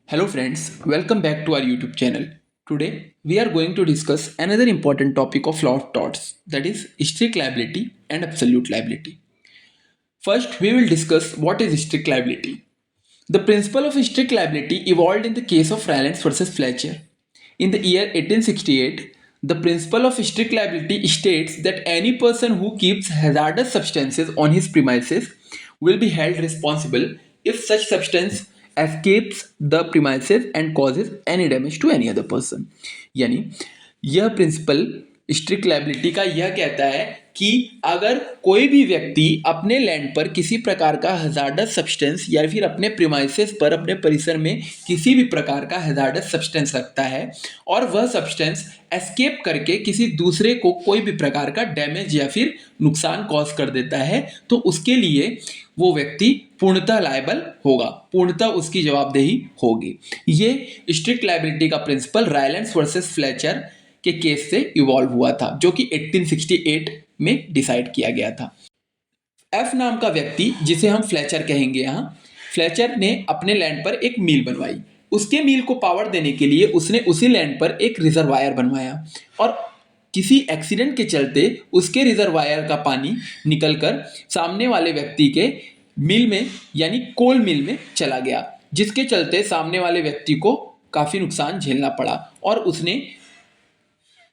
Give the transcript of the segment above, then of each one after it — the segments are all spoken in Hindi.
Hello friends, welcome back to our YouTube channel. Today we are going to discuss another important topic of law of torts, that is strict liability and absolute liability. First, we will discuss what is strict liability. The principle of strict liability evolved in the case of Rylance versus Fletcher. In the year 1868, the principle of strict liability states that any person who keeps hazardous substances on his premises will be held responsible if such substance escapes the premises and causes any damage to any other person. यानी यह प्रिंसिपल स्ट्रिक्ट लायबिलिटी का यह कहता है कि अगर कोई भी व्यक्ति अपने लैंड पर किसी प्रकार का हजार्डस सब्सटेंस या फिर अपने प्रीमाइसेस पर अपने परिसर में किसी भी प्रकार का हजार्डस सब्सटेंस रखता है और वह सब्सटेंस एस्केप करके किसी दूसरे को कोई भी प्रकार का डैमेज या फिर नुकसान कॉज कर देता है, तो उसके लिए वो व्यक्ति पूर्णतः लायबल होगा, पूर्णतः उसकी जवाबदेही होगी। ये स्ट्रिक्ट लायबिलिटी का प्रिंसिपल रायलेंस वर्सेस फ्लेचर के केस से इवॉल्व हुआ था, जो कि 1868 में डिसाइड किया गया था। एफ नाम का व्यक्ति, जिसे हम फ्लेचर कहेंगे, यहाँ फ्लेचर ने अपने लैंड पर एक मिल बनवाई। उसके मिल को पावर देने के लिए उसने उसी लैंड पर एक रिजर्वायर बनवाया और किसी एक्सीडेंट के चलते उसके रिजर्वायर का पानी निकलकर सामने वाले व्यक्ति के मिल में यानी कोल मिल में चला गया, जिसके चलते सामने वाले व्यक्ति को काफी नुकसान झेलना पड़ा और उसने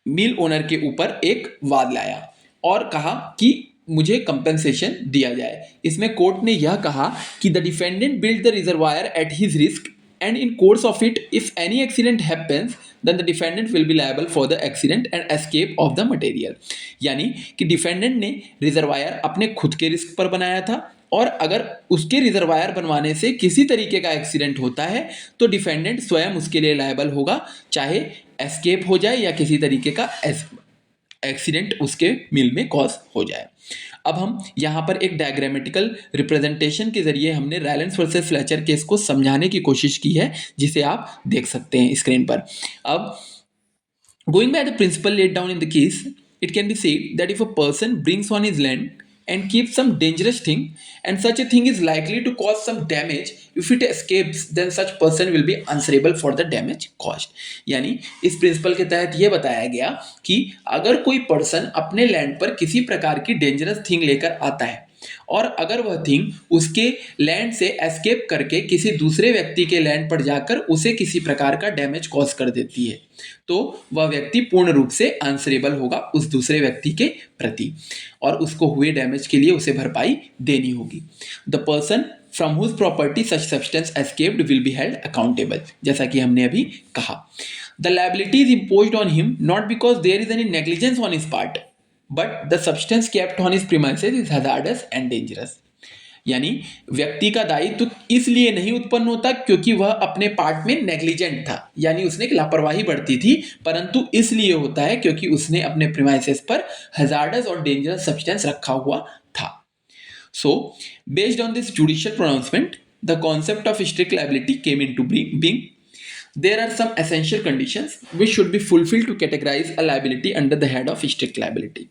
मिल ओनर के ऊपर एक वाद लाया और कहा कि मुझे कंपेंसेशन दिया जाए। इसमें कोर्ट ने यह कहा कि the defendant build the reservoir at his risk and in course of it, if any accident happens, then the defendant will be liable for the accident and escape of the material. यानी कि डिफेंडेंट ने रिजर्वायर अपने खुद के रिस्क पर बनाया था और अगर उसके रिजर्वायर बनवाने से किसी तरीके का एक्सीडेंट होता है तो डिफेंडेंट स्वयं उसके लिए लायबल होगा, चाहे एस्केप हो जाए या किसी तरीके का एक्सीडेंट उसके मिल में कॉज हो जाए। अब हम यहाँ पर एक डायग्रामेटिकल रिप्रेजेंटेशन के जरिए हमने रायलेंस वर्सेस फ्लेचर केस को समझाने की कोशिश की है, जिसे आप देख सकते हैं स्क्रीन पर। अब going by the principle laid down in the case, it can be said that if a person brings on his land and keeps some dangerous thing and such a thing is likely to cause some damage, if it escapes then such person will be answerable for the damage caused. यानी इस प्रिंसिपल के तहत यह बताया गया कि अगर कोई पर्सन अपने लैंड पर किसी प्रकार की डेंजरस थिंग लेकर आता है और अगर वह थिंग उसके लैंड से एस्केप करके किसी दूसरे व्यक्ति के लैंड पर जाकर उसे किसी प्रकार का डैमेज कॉज कर देती है, तो वह व्यक्ति पूर्ण रूप से आंसरेबल होगा उस दूसरे व्यक्ति के प्रति और उसको हुए डैमेज के लिए उसे भरपाई देनी होगी। The person from whose property such substance escaped will be held accountable, जैसा कि हमने अभी कहा। The liability is imposed on him not because there is any negligence on his part but the substance kept on his premises is hazardous and dangerous. यानी व्यक्ति का दायित्व इसलिए नहीं उत्पन्न होता क्योंकि वह अपने पार्ट में नेग्लिजेंट था, यानी उसने एक लापरवाही बरती थी, परंतु इसलिए होता है क्योंकि उसने अपने प्रीमाइसेस पर हैजार्डस और डेंजरस सब्सटेंस रखा हुआ था। So based on this judicial pronouncement the concept of strict liability came into being. There are some essential conditions which should be fulfilled to categorize a liability under the head of strict liability.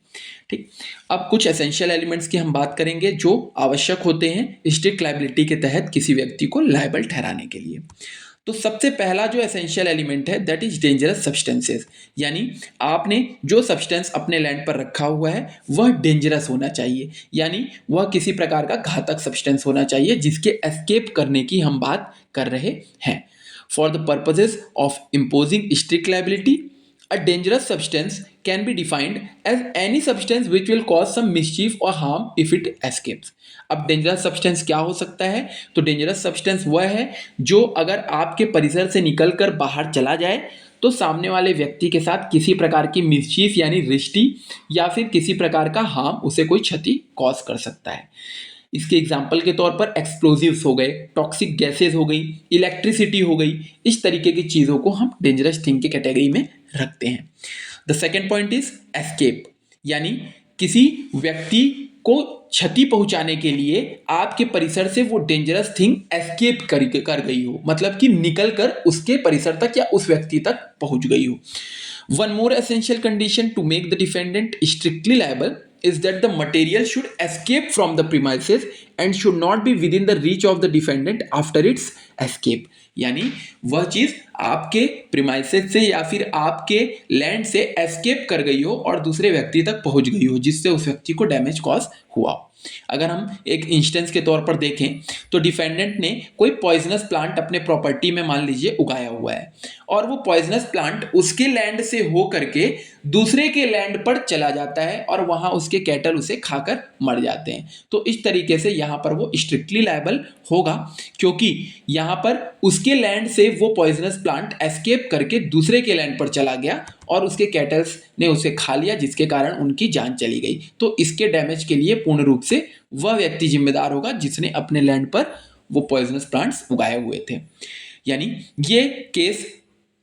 ठीक, अब कुछ एसेंशियल एलिमेंट्स की हम बात करेंगे जो आवश्यक होते हैं स्ट्रिक्ट लायबिलिटी के तहत किसी व्यक्ति को लायबल ठहराने के लिए। तो सबसे पहला जो एसेंशियल एलिमेंट है दैट इज डेंजरस सब्सटेंसेस, यानी आपने जो सब्सटेंस अपने लैंड पर रखा हुआ है वह डेंजरस होना चाहिए, यानी वह किसी प्रकार का घातक सब्सटेंस होना चाहिए जिसके एस्केप करने की हम बात कर रहे हैं। For the purposes of imposing strict liability, a dangerous substance can be defined as any substance which will cause some mischief or harm if it escapes. अब dangerous substance क्या हो सकता है? तो dangerous substance वह है जो अगर आपके परिसर से निकलकर बाहर चला जाए तो सामने वाले व्यक्ति के साथ किसी प्रकार की मिसचीफ यानी रिश्ती या फिर किसी प्रकार का हार्म, उसे कोई क्षति कॉज कर सकता है। इसके एग्जाम्पल के तौर पर एक्सप्लोजिव्स हो गए, टॉक्सिक गैसेज हो गई, इलेक्ट्रिसिटी हो गई, इस तरीके की चीज़ों को हम डेंजरस थिंग के कैटेगरी में रखते हैं। The second point is escape, यानी किसी व्यक्ति को क्षति पहुंचाने के लिए आपके परिसर से वो डेंजरस थिंग एस्केप कर गई हो, मतलब कि निकल कर उसके परिसर तक या उस व्यक्ति तक पहुंच गई हो। One more essential condition to make the defendant strictly liable is that the material should escape from the premises and should not be within the reach of the defendant after its escape. यानी वह चीज आपके प्रीमाइसेस से या फिर आपके लैंड से एस्केप कर गई हो और दूसरे व्यक्ति तक पहुंच गई हो, जिससे उस व्यक्ति को डैमेज कॉज हुआ। अगर हम एक इंस्टेंस के तौर पर देखें तो डिफेंडेंट ने कोई पॉइजनस प्लांट अपने प्रॉपर्टी में मान लीजिए उगाया हुआ है और वो पॉइजनस प्लांट उसके लैंड से हो करके दूसरे के लैंड पर चला जाता है और वहां उसके कैटल उसे खाकर मर जाते हैं। तो इस तरीके से यहां पर वो स्ट्रिक्टली लायबल होगा, क्योंकि यहां पर उसके लैंड से वो पॉइजनस प्लांट एस्केप करके दूसरे के लैंड पर चला गया और उसके कैटल्स ने उसे खा लिया, जिसके कारण उनकी जान चली गई। तो इसके डैमेज के लिए पूर्ण रूप से वह व्यक्ति जिम्मेदार होगा जिसने अपने लैंड पर वो पॉइजनस प्लांट्स उगाए हुए थे। यानी ये केस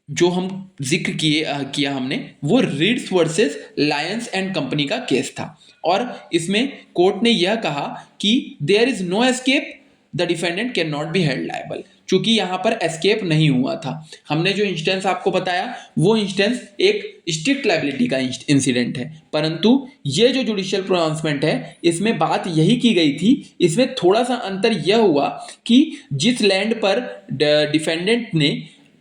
जो हम जिक्र किया हमने वो Reads versus Lyons and company का केस था और इसमें कोर्ट ने यह कहा कि there is no escape, the defendant can not be held liable. चूंकि यहां पर एस्केप नहीं हुआ था, हमने जो इंस्टेंस आपको बताया वो इंस्टेंस एक स्ट्रिक्ट लायबिलिटी का इंसिडेंट है, परंतु ये जो जुडिशियल प्रोनाउंसमेंट है इसमें बात यही की गई थी। इसमें थोड़ा सा अंतर यह हुआ कि जिस लैंड पर डिफेंडेंट ने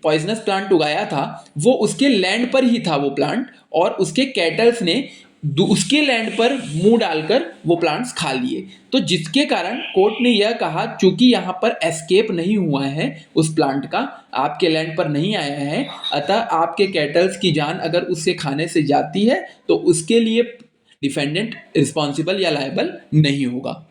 पॉइजनस प्लांट उगाया था वो उसके लैंड पर ही था वो प्लांट, और उसके कैटल्स ने उसके लैंड पर मुंह डालकर वो प्लांट्स खा लिए। तो जिसके कारण कोर्ट ने यह कहा चूंकि यहाँ पर एस्केप नहीं हुआ है उस प्लांट का, आपके लैंड पर नहीं आया है, अतः आपके कैटल्स की जान अगर उससे खाने से जाती है तो उसके लिए डिफेंडेंट रिस्पॉन्सिबल या लायबल नहीं होगा।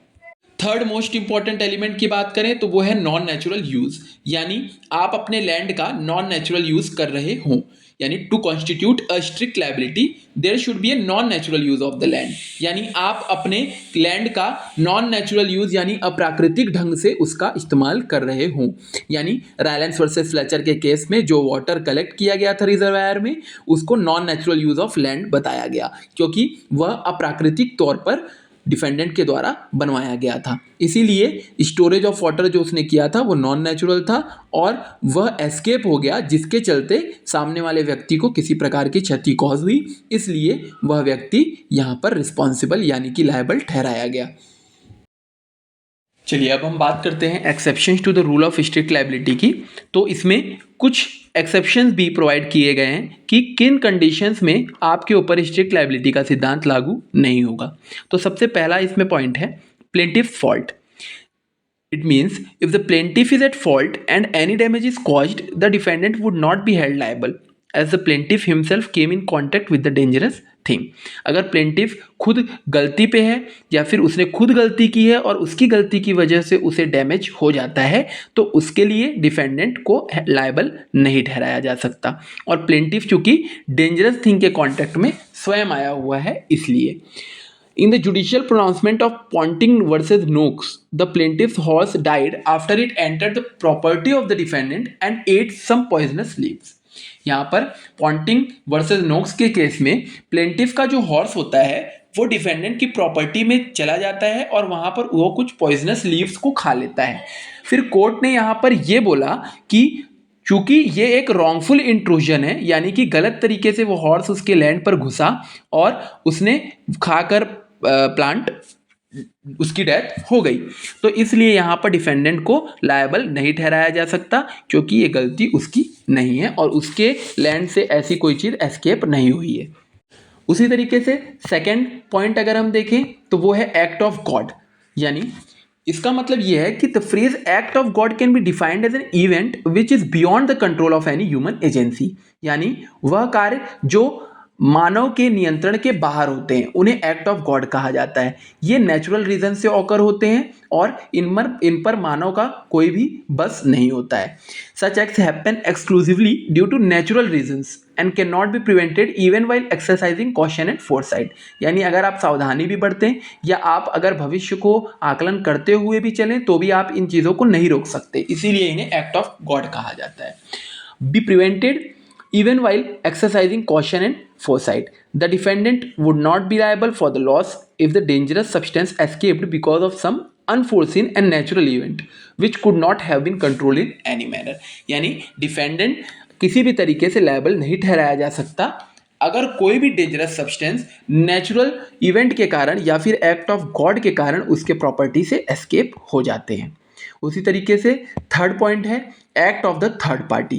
थर्ड मोस्ट इंपॉर्टेंट एलिमेंट की बात करें तो वो है नॉन नेचुरल यूज, यानी आप अपने लैंड का नॉन नेचुरल यूज कर रहे हो। यानी to constitute a strict liability there should be a non natural use of the land, यानी आप अपने लैंड का नॉन नेचुरल यूज यानी अप्राकृतिक ढंग से उसका इस्तेमाल कर रहे हो। यानी रायलेंस वर्सेस फ्लेचर के केस में जो वाटर कलेक्ट किया गया था रिजर्वायर में उसको non natural use of land बताया गया, क्योंकि वह अप्राकृतिक तौर पर डिफेंडेंट के द्वारा बनवाया गया था। इसीलिए स्टोरेज ऑफ वाटर जो उसने किया था वो नॉन नेचुरल था और वह एस्केप हो गया, जिसके चलते सामने वाले व्यक्ति को किसी प्रकार की क्षति कॉज हुई, इसलिए वह व्यक्ति यहाँ पर रिस्पॉन्सिबल यानी कि लायबल ठहराया गया। चलिए अब हम बात करते हैं exceptions to the rule of strict liability की। तो इसमें कुछ एक्सेप्शंस भी प्रोवाइड किए गए हैं कि किन कंडीशंस में आपके ऊपर स्ट्रिक्ट लायबिलिटी का सिद्धांत लागू नहीं होगा। तो सबसे पहला इसमें पॉइंट है plaintiff fault. It means if the plaintiff is at fault and any damage is caused, the defendant would not be held liable as the plaintiff himself came in contact with the dangerous thing। अगर प्लेंटिफ खुद गलती पे है या फिर उसने खुद गलती की है और उसकी गलती की वजह से उसे डैमेज हो जाता है तो उसके लिए डिफेंडेंट को लायबल नहीं ठहराया जा सकता। और प्लेंटिफ चूंकि डेंजरस थिंग के कॉन्टेक्ट में स्वयं आया हुआ है इसलिए। In the judicial pronouncement of Ponting versus Noakes, the plaintiff's horse died after it entered the property of the defendant and ate some poisonous leaves। यहाँ पर पॉन्टिंग वर्सेस नोक्स के केस में प्लेंटिफ का जो हॉर्स होता है वो डिफेंडेंट की प्रॉपर्टी में चला जाता है और वहाँ पर वो कुछ पॉइजनस लीव्स को खा लेता है। फिर कोर्ट ने यहाँ पर ये बोला कि चूंकि ये एक रॉन्गफुल इंट्रूजन है, यानी कि गलत तरीके से वो हॉर्स उसके लैंड पर घुसा और उसने खाकर प्लांट उसकी डेथ हो गई, तो इसलिए यहाँ पर डिफेंडेंट को लायबल नहीं ठहराया जा सकता क्योंकि ये गलती उसकी नहीं है और उसके लैंड से ऐसी कोई चीज़ एस्केप नहीं हुई है। उसी तरीके से सेकंड पॉइंट अगर हम देखें तो वो है एक्ट ऑफ गॉड, यानी इसका मतलब यह है कि the phrase act of God can be defined as an event which is beyond the control of any human agency, यानी वह कार्य जो मानव के नियंत्रण के बाहर होते हैं उन्हें एक्ट ऑफ गॉड कहा जाता है। ये नेचुरल रीजन से ऑकर होते हैं और इन पर मानव का कोई भी बस नहीं होता है। Such acts happen exclusively due to natural reasons and can not be prevented even while exercising caution and foresight, यानी अगर आप सावधानी भी बरतें या आप अगर भविष्य को आकलन करते हुए भी चलें तो भी आप इन चीज़ों को नहीं रोक सकते, इसीलिए इन्हें एक्ट ऑफ गॉड कहा जाता है। Be prevented even while exercising caution and foresight, the defendant would not be liable for the loss if the dangerous substance escaped because of some unforeseen and natural event which could not have been controlled in any manner। यानी डिफेंडेंट किसी भी तरीके से लायबल नहीं ठहराया जा सकता अगर कोई भी डेंजरस सब्सटेंस नेचुरल इवेंट के कारण या फिर एक्ट ऑफ गॉड के कारण उसके प्रॉपर्टी से एस्केप हो जाते हैं। उसी तरीके से थर्ड पॉइंट है act of the third party.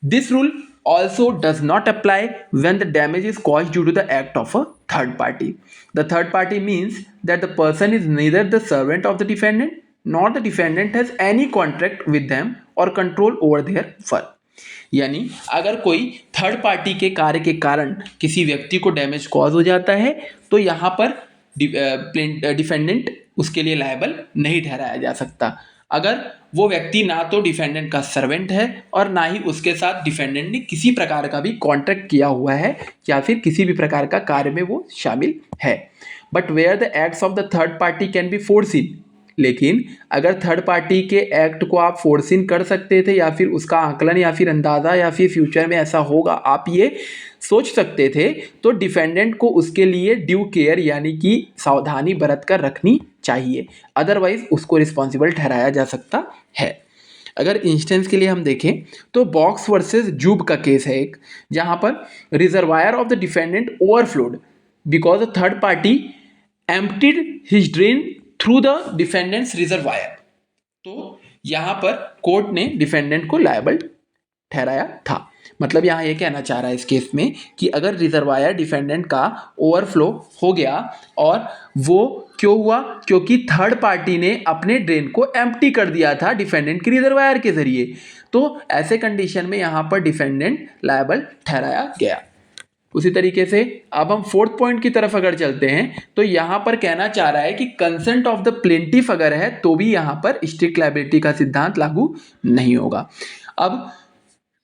This rule also does not apply when the damage is caused due to the act of a third party. The third party means that the person is neither the servant of the defendant nor the defendant has any contract with them or control over their work. यानी अगर कोई थर्ड पार्टी के कार्य के कारण किसी व्यक्ति को डैमेज कॉज हो जाता है तो यहाँ पर डिफेंडेंट उसके लिए लायबल नहीं ठहराया जा सकता अगर वो व्यक्ति ना तो डिफेंडेंट का सर्वेंट है और ना ही उसके साथ डिफेंडेंट ने किसी प्रकार का भी कॉन्ट्रैक्ट किया हुआ है या फिर किसी भी प्रकार का कार्य में वो शामिल है. But where the acts of the third party can be foreseen, लेकिन अगर थर्ड पार्टी के एक्ट को आप फोर्सिन कर सकते थे या फिर उसका आकलन या फिर अंदाज़ा या फिर फ्यूचर में ऐसा होगा आप ये सोच सकते थे तो डिफेंडेंट को उसके लिए ड्यू केयर यानी कि सावधानी बरत कर रखनी चाहिए, अदरवाइज उसको रिस्पॉन्सिबल ठहराया जा सकता है. अगर इंस्टेंस के लिए हम देखें तो बॉक्स वर्सेस जूब का केस है एक, जहां पर reservoir of the defendant overflowed because the third party emptied his drain through the defendant's reservoir. तो यहां पर कोर्ट ने डिफेंडेंट को लायबल ठहराया था. मतलब यहाँ ये कहना चाह रहा है इस केस में कि अगर रिजर्वायर डिफेंडेंट का ओवरफ्लो हो गया और वो क्यों हुआ, क्योंकि थर्ड पार्टी ने अपने ड्रेन को एम्प्टी कर दिया था डिफेंडेंट के रिजर्वायर के जरिए, तो ऐसे कंडीशन में यहाँ पर डिफेंडेंट लायबल ठहराया गया. उसी तरीके से अब हम फोर्थ पॉइंट की तरफ अगर चलते हैं तो यहां पर कहना चाह रहा है कि कंसेंट ऑफ द प्लेंटिफ अगर है तो भी यहां पर स्ट्रिक्ट लायबिलिटी का सिद्धांत लागू नहीं होगा. अब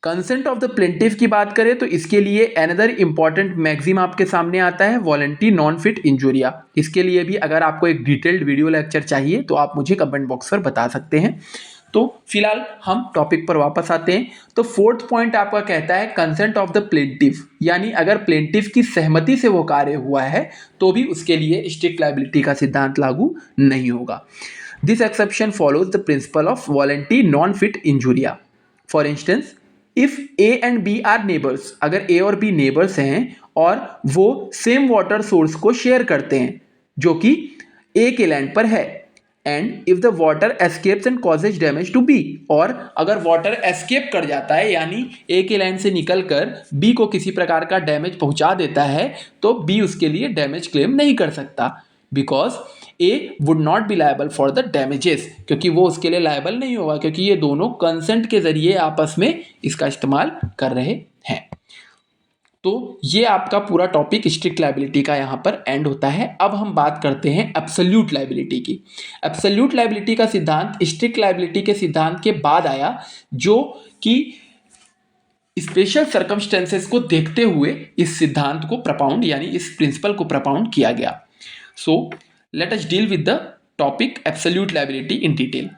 कंसेंट ऑफ द प्लेंटिफ की बात करें तो इसके लिए अनदर इंपॉर्टेंट मैक्सिम आपके सामने आता है वॉलंटरी नॉन फिट इंजूरिया. इसके लिए भी अगर आपको एक डिटेल्ड वीडियो लेक्चर चाहिए तो आप मुझे कमेंट बॉक्स पर बता सकते हैं. तो फिलहाल हम टॉपिक पर वापस आते हैं. तो फोर्थ पॉइंट आपका कहता है कंसेंट ऑफ द प्लेंटिफ, यानी अगर प्लेंटिफ की सहमति से वो कार्य हुआ है तो भी उसके लिए स्ट्रिक्ट लायबिलिटी का सिद्धांत लागू नहीं होगा. This exception follows the principle of voluntary non fit injuria. For instance if A and B are neighbours, अगर ए और बी नेबर्स हैं और वो सेम वाटर सोर्स को शेयर करते हैं जो कि ए के लैंड पर है, and if the water escapes and causes damage to B, और अगर वाटर एस्केप कर जाता है यानी ए के लैंड से निकलकर बी को किसी प्रकार का डैमेज पहुंचा देता है तो बी उसके लिए डैमेज क्लेम नहीं कर सकता because A would not B liable for the damages, क्योंकि वो उसके लिए लायबल नहीं होगा क्योंकि ये दोनों कंसेंट के जरिए आपस में इसका इस्तेमाल कर रहे हैं. तो ये आपका पूरा टॉपिक स्ट्रिक्ट लायबिलिटी का यहाँ पर एंड होता है. अब हम बात करते हैं एब्सोल्यूट लायबिलिटी की. एब्सोल्यूट लायबिलिटी का सिद्धांत स्ट्रिक्ट लायबिलिटी के सिद्धांत के बाद आया जो कि स्पेशल सर्कमस्टेंसेस को देखते हुए इस सिद्धांत को प्रपाउंड यानी इस प्रिंसिपल को प्रपाउंड किया गया. सो let us deal with the topic absolute liability in detail.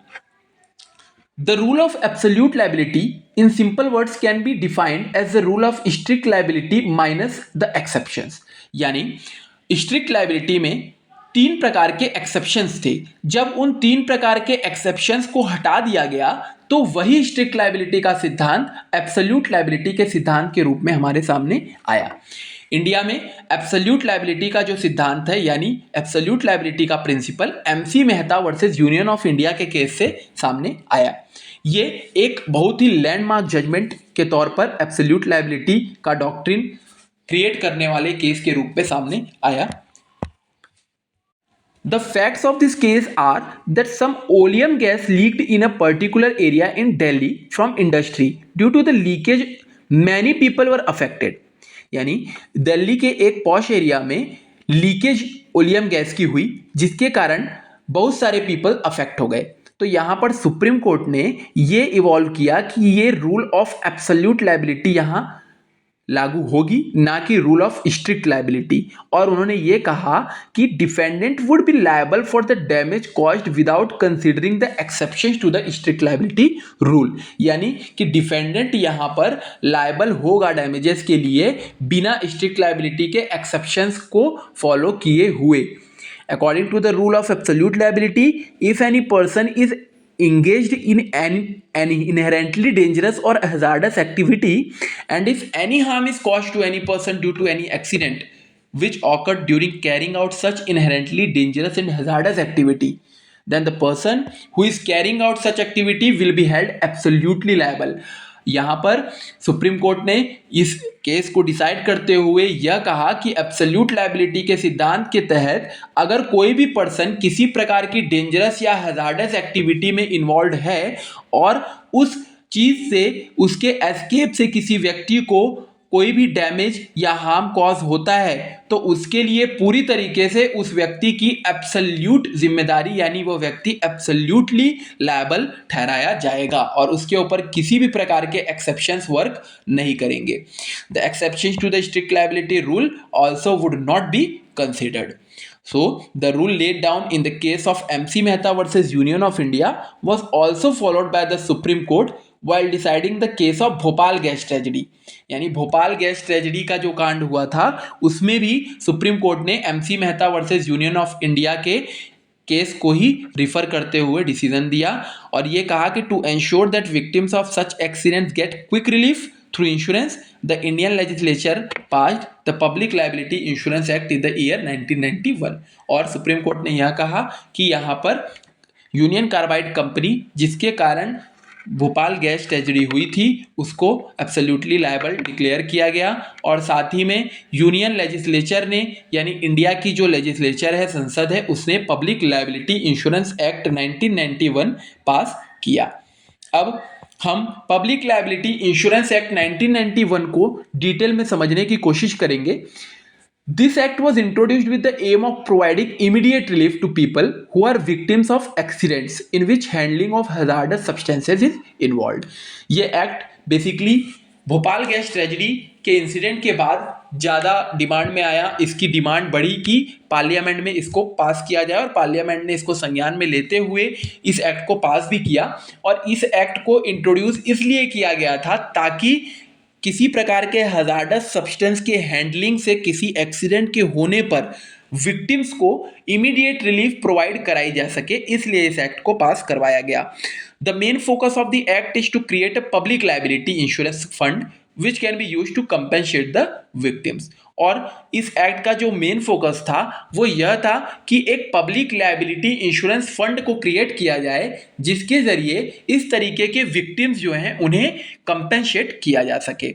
The rule of absolute liability in simple words can be defined as the rule of strict liability minus the exceptions. यानी strict liability में तीन प्रकार के एक्सेप्शंस थे. जब उन तीन प्रकार के एक्सेप्शंस को हटा दिया गया तो वही स्ट्रिक्ट लायबिलिटी का सिद्धांत एब्सोल्यूट लायबिलिटी के सिद्धांत के रूप में हमारे सामने आया. इंडिया में एब्सोल्यूट लायबिलिटी का जो सिद्धांत है यानी एब्सोल्यूट लायबिलिटी का principle MC Mehta versus Union of India के केस से सामने आया. ये एक बहुत ही लैंडमार्क जजमेंट के तौर पर एब्सोल्यूट लायबिलिटी का डॉक्ट्रिन क्रिएट करने वाले केस के रूप में सामने आया. The facts of this case are that some oleum gas leaked in a particular area in Delhi from industry. Due to the leakage, many people were affected. यानी दिल्ली के एक पॉश एरिया में लीकेज ओलियम गैस की हुई जिसके कारण बहुत सारे पीपल अफेक्ट हो गए. तो यहाँ पर सुप्रीम कोर्ट ने ये इवॉल्व किया कि ये रूल ऑफ एब्सोल्यूट लायबिलिटी यहाँ लागू होगी ना कि रूल ऑफ स्ट्रिक्ट लायबिलिटी. और उन्होंने ये कहा कि defendant would be liable for the damage caused without considering the exceptions to the strict liability rule. यानी कि डिफेंडेंट यहाँ पर लायबल होगा डैमेजेस के लिए बिना स्ट्रिक्ट लायबिलिटी के एक्सेप्शंस को फॉलो किए हुए. According to the rule of absolute liability, if any person is engaged in an inherently dangerous or hazardous activity and if any harm is caused to any person due to any accident which occurred during carrying out such inherently dangerous and hazardous activity, then the person who is carrying out such activity will be held absolutely liable. यहाँ पर सुप्रीम कोर्ट ने इस केस को डिसाइड करते हुए यह कहा कि एब्सोल्यूट लायबिलिटी के सिद्धांत के तहत अगर कोई भी पर्सन किसी प्रकार की डेंजरस या हैजार्डस एक्टिविटी में इन्वॉल्व है और उस चीज से उसके एस्केप से किसी व्यक्ति को कोई भी डैमेज या हार्म कॉज होता है तो उसके लिए पूरी तरीके से उस व्यक्ति की एब्सोल्यूट जिम्मेदारी यानी वो व्यक्ति एब्सोल्यूटली लायबल ठहराया जाएगा और उसके ऊपर किसी भी प्रकार के एक्सेप्शंस वर्क नहीं करेंगे. The exceptions to the strict liability rule also would not be considered. So, the rule laid down in the case of MC Mehta versus Union of India was also followed by the Supreme Court while deciding the case of Bhopal gas tragedy. यानी भोपाल गैस ट्रेजेडी का जो कांड हुआ था उसमें भी सुप्रीम कोर्ट ने MC Mehta versus Union of India के केस को ही रिफर करते हुए डिसीजन दिया और ये कहा कि to ensure that victims of such accidents get quick relief through insurance, the Indian legislature passed the Public Liability Insurance Act in the year 1991. और सुप्रीम कोर्ट ने यह कहा कि यहाँ पर यूनियन कार्बाइड कंपनी जिसके कारण भोपाल गैस ट्रेजेडी हुई थी उसको एब्सोल्युटली लायबल डिक्लेयर किया गया और साथ ही में यूनियन लेजिस्लेचर ने यानी इंडिया की जो लेजिस्लेचर है संसद है उसने पब्लिक लायबिलिटी इंश्योरेंस एक्ट 1991 पास किया. अब हम पब्लिक लायबिलिटी इंश्योरेंस एक्ट 1991 को डिटेल में समझने की कोशिश करेंगे. This act was introduced with the aim of providing immediate relief to people who are victims of accidents in which handling of hazardous substances is involved. ये act basically Bhopal gas tragedy के इंसिडेंट के बाद ज़्यादा डिमांड में आया. इसकी डिमांड बढ़ी कि पार्लियामेंट में इसको पास किया जाए और पार्लियामेंट ने इसको संज्ञान में लेते हुए इस एक्ट को पास भी किया. और इस एक्ट को इंट्रोड्यूस इसलिए किया गया था ताकि किसी प्रकार के हजार्डस सब्सटेंस के हैंडलिंग से किसी एक्सीडेंट के होने पर विक्टिम्स को इमीडिएट रिलीफ प्रोवाइड कराई जा सके, इसलिए इस एक्ट को पास करवाया गया. The main focus of the act is to create a public liability insurance fund which can be used to compensate the victims. और इस एक्ट का जो मेन फोकस था वो यह था कि एक पब्लिक लायबिलिटी इंश्योरेंस फंड को क्रिएट किया जाए जिसके जरिए इस तरीके के विक्टिम्स जो हैं उन्हें कंपेंसेट किया जा सके.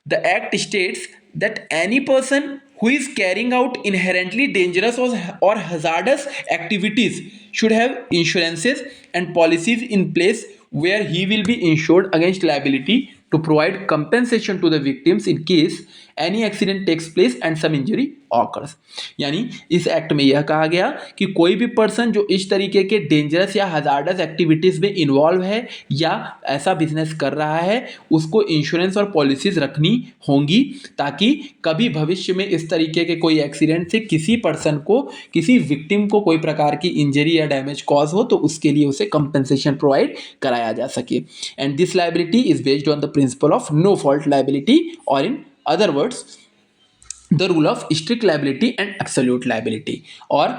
The act states that any person who is carrying out inherently dangerous or hazardous activities should have insurances and policies in place where he will be insured against liability to provide compensation to the victims in case any accident takes place and some injury occurs. यानी इस एक्ट में यह कहा गया कि कोई भी पर्सन जो इस तरीके के डेंजरस या हजार्डस एक्टिविटीज़ में इन्वॉल्व है या ऐसा बिजनेस कर रहा है उसको इंश्योरेंस और पॉलिसीज रखनी होंगी ताकि कभी भविष्य में इस तरीके के कोई एक्सीडेंट से किसी पर्सन को किसी विक्टिम को कोई प्रकार की इंजरी या डैमेज कॉज हो तो उसके लिए उसे कंपनसेशन प्रोवाइड कराया जा सके. And this liability is based on the principle of no fault liability और in other words the rule of strict liability and absolute liability. और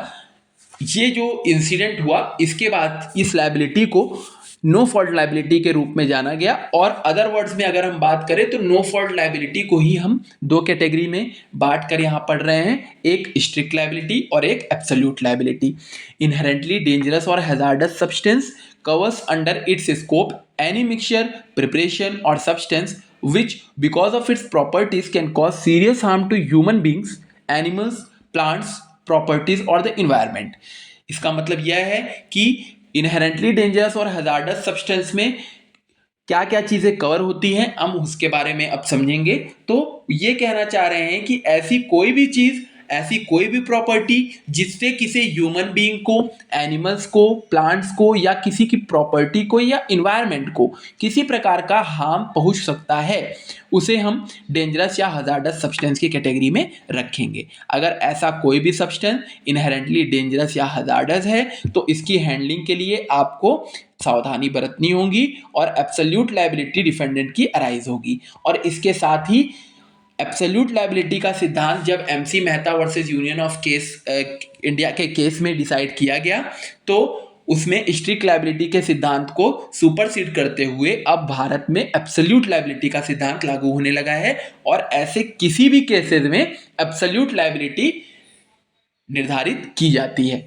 ये जो इंसिडेंट हुआ इसके बाद इस लायबिलिटी को नो फॉल्ट लायबिलिटी के रूप में जाना गया. और अदर वर्ड्स में अगर हम बात करें तो नो फॉल्ट लायबिलिटी को ही हम दो कैटेगरी में बांट कर यहाँ पढ़ रहे हैं, एक स्ट्रिक्ट लायबिलिटी और एक एब्सोल्यूट लायबिलिटी. इनहेरेंटली डेंजरस और hazards substance covers under its scope any mixture, preparation or substance which because of its properties can cause serious harm to human beings, animals, plants, properties or the environment. इसका मतलब यह है कि इनहेरेंटली डेंजरस और हैजार्डस सब्सटेंस में क्या क्या चीज़ें कवर होती हैं हम उसके बारे में अब समझेंगे. तो ये कहना चाह रहे हैं कि ऐसी कोई भी चीज़, ऐसी कोई भी प्रॉपर्टी जिससे किसी ह्यूमन बीइंग को, एनिमल्स को, प्लांट्स को या किसी की प्रॉपर्टी को या इन्वायरमेंट को किसी प्रकार का हार्म पहुंच सकता है उसे हम डेंजरस या हजार्डस सब्सटेंस की कैटेगरी में रखेंगे. अगर ऐसा कोई भी सब्सटेंस इनहेरेंटली डेंजरस या हजार्डस है तो इसकी हैंडलिंग के लिए आपको सावधानी बरतनी होगी और एब्सोल्यूट लायबिलिटी डिफेंडेंट की अराइज होगी. और इसके साथ ही एब्सोल्यूट लायबिलिटी का सिद्धांत जब MC Mehta versus Union of case India के केस में डिसाइड किया गया तो उसमें स्ट्रिक्ट लायबिलिटी के सिद्धांत को सुपरसीड करते हुए अब भारत में एब्सोल्यूट लायबिलिटी का सिद्धांत लागू होने लगा है और ऐसे किसी भी केसेस में एब्सोल्यूट लायबिलिटी निर्धारित की जाती है.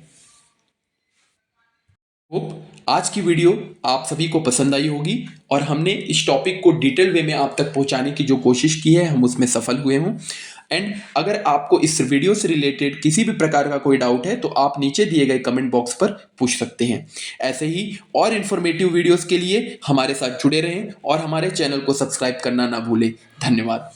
होप आज की वीडियो आप सभी को पसंद आई होगी और हमने इस टॉपिक को डिटेल वे में आप तक पहुंचाने की जो कोशिश की है हम उसमें सफल हुए हों। एंड अगर आपको इस वीडियो से रिलेटेड किसी भी प्रकार का कोई डाउट है तो आप नीचे दिए गए कमेंट बॉक्स पर पूछ सकते हैं। ऐसे ही और इन्फॉर्मेटिव वीडियोस के लिए हमारे साथ जुड़े रहें और हमारे चैनल को सब्सक्राइब करना ना भूलें। धन्यवाद।